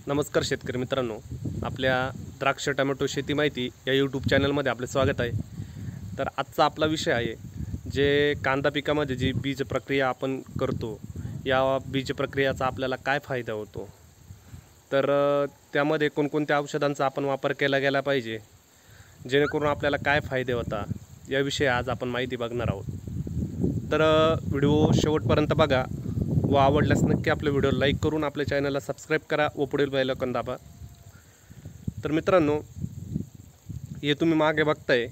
नमस्कार शेतकरी मित्रांनो, आपल्या द्राक्ष टोमॅटो शेती माहिती या यूट्यूब चॅनलमध्ये आपले स्वागत आहे। तर आजचा आपला विषय आहे जे कांदा पिकामध्ये जी बीज प्रक्रिया आपण करतो, या बीज प्रक्रियाचा आपल्याला काय फायदा होतो, तर त्यामध्ये कोणकोणत्या औषधांचा आपण वापर केला गेला पाहिजे, जेणेकरून आपल्याला काय फायदे होतात याविषयी आज आपण माहिती बघणार आहोत। तर व्हिडिओ शेवटपर्यंत बघा व आवडल्यास नक्की आपल्या व्हिडिओ लाईक करून आपल्या चॅनलला सबस्क्राईब करा व पुढील बेल आयकॉन दाबा। तर मित्रांनो, हे तुम्ही मागे बघताय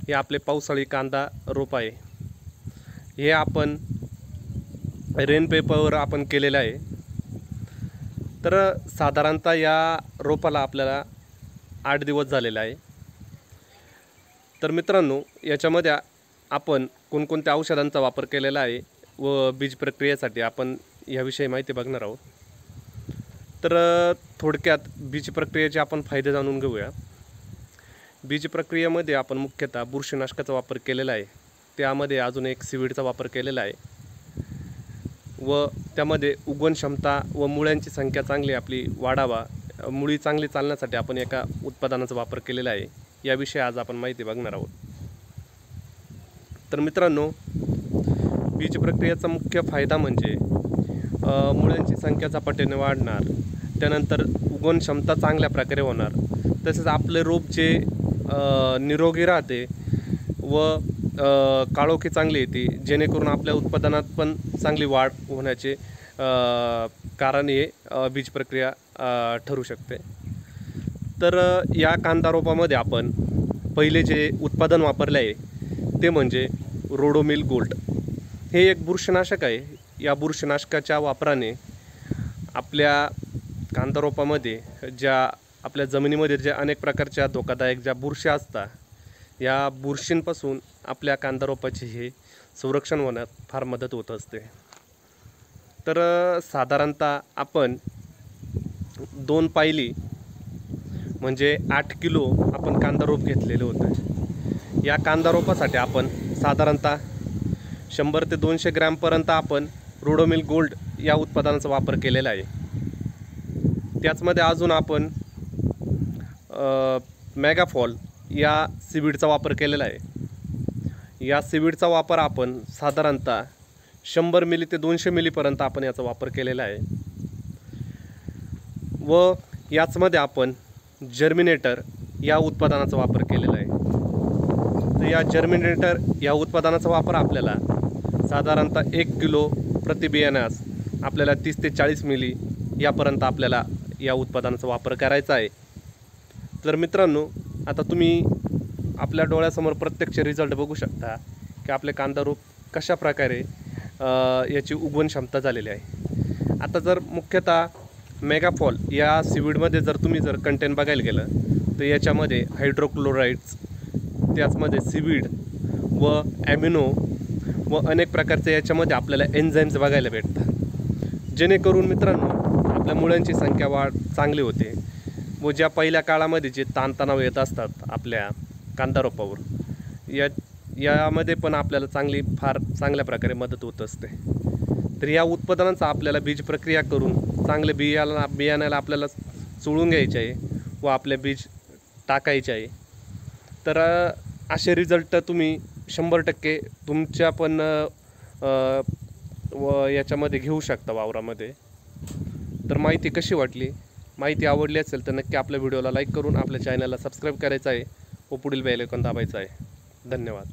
हे आपले पावसाळी कांदा रोप आहे। हे आपण रेन पेपरवर आपण केलेलं आहे। तर साधारणतः या रोपाला आपल्याला 8 दिवस झालेला आहे। तर मित्रांनो, याच्यामध्ये आपण कोणकोणत्या औषधांचा वापर केलेला आहे व बीज प्रक्रियेसाठी आपण याविषयी माहिती बघणार आहोत। तर थोडक्यात बीज प्रक्रियेचे आपण फायदे जाणून घेऊया। बीज प्रक्रियेमध्ये आपण मुख्यतः बुरशीनाशकाचा वापर केलेला आहे, त्यामध्ये अजून एक सीवीडचा वापर केलेला आहे व त्यामध्ये उगवण क्षमता व मुळ्यांची संख्या चांगली आपली वाढावा, मुळी चांगली चालण्यासाठी आपण एका उत्पादनाचा वापर केलेला आहे। याविषयी आज आपण माहिती बघणार आहोत। तर मित्रांनो, बीज प्रक्रियेचा मुख्य फायदा म्हणजे मुळ्यांची संख्या झपाट्याने वाढणार, त्यानंतर उगवण क्षमता चांगल्या प्रकारे होणार, तसेच आपले रोप जे निरोगी राहते व काळोखी चांगली येते, जेणेकरून आपल्या उत्पादनात पण चांगली वाढ होण्याचे कारण हे बीज प्रक्रिया ठरू शकते। तर या कांदा रोपामध्ये आपण पहिले जे उत्पादन वापरले आहे ते म्हणजे रोडोमिल गोल्ड। हे एक बुरशीनाशक आहे। या बुरशीनाशकाच्या वापराने आपल्या कांदा रोपामध्ये ज्या आपल्या जमिनीमध्ये ज्या अनेक प्रकारच्या धोकादायक ज्या बुरशी असतात, या बुरशींपासून आपल्या कांदा रोपाचे हे संरक्षण होण्यात फार मदत होत असते। तर साधारणतः आपण 2 पायली म्हणजे 8 किलो आपण कांदा रोप घेतलेले होते। या कांदा रोपासाठी आपण साधारणतः 100 ते 200 ग्रॅमपर्यंत आपण रोडोमिल गोल्ड या उत्पादनाचा वापर केलेला आहे। त्याचमध्ये अजून आपण मेगाफॉल या सीवीडचा वापर केलेला आहे। या सीवीडचा वापर आपण साधारणतः 100 मिली ते 200 मिलीपर्यंत आपण याचा वापर केलेला आहे व याचमध्ये आपण जर्मिनेटर या उत्पादनाचा वापर केलेला आहे। तर या जर्मिनेटर या उत्पादनाचा वापर आपल्याला साधारणतः 1 किलो प्रति बियाण्यास आपल्याला 30 ते 40 मिली यापर्यंत आपल्याला या उत्पादनाचा वापर करायचा आहे। तर मित्रांनो, आता तुम्ही आपल्या डोळ्यासमोर प्रत्यक्ष रिझल्ट बघू शकता की आपले कांदा रोप कशा प्रकारे याची उगवण क्षमता झालेली आहे। आता जर मुख्यतः मेगाफॉल या सीवीडमध्ये जर तुम्ही कंटेंट बघायला गेलं तर याच्यामध्ये हायड्रोक्लोराइड्स, त्याचमध्ये सीवीड व ॲमिनो व अनेक प्रकारचे याच्यामध्ये आपल्याला एन्झाईम्स बघायला भेटतात, जेणेकरून मित्रांनो आपल्या मुळ्यांची संख्या वाढ चांगली होते व ज्या पहिल्या काळामध्ये जे ताणतणाव येत असतात आपल्या कांदा रोपावर, यामध्ये पण आपल्याला फार चांगल्या प्रकारे मदत होत असते। तर या उत्पादनांचा आपल्याला बीज प्रक्रिया करून चांगले बियाण्याला आपल्याला चोळून घ्यायचे आहे व आपले बीज टाकायचे आहे। तर असे रिझल्ट तुम्ही 100% तुमच्या पण याच्यामध्ये घेऊ शकता वावरामध्ये। तर माहिती कशी वाटली, माहिती आवडली असेल तर नक्की आपल्या व्हिडिओला लाईक करून आपल्या चॅनलला सबस्क्राईब करायचं आहे व पुढील बेल आयकॉन दाबायचं आहे। धन्यवाद।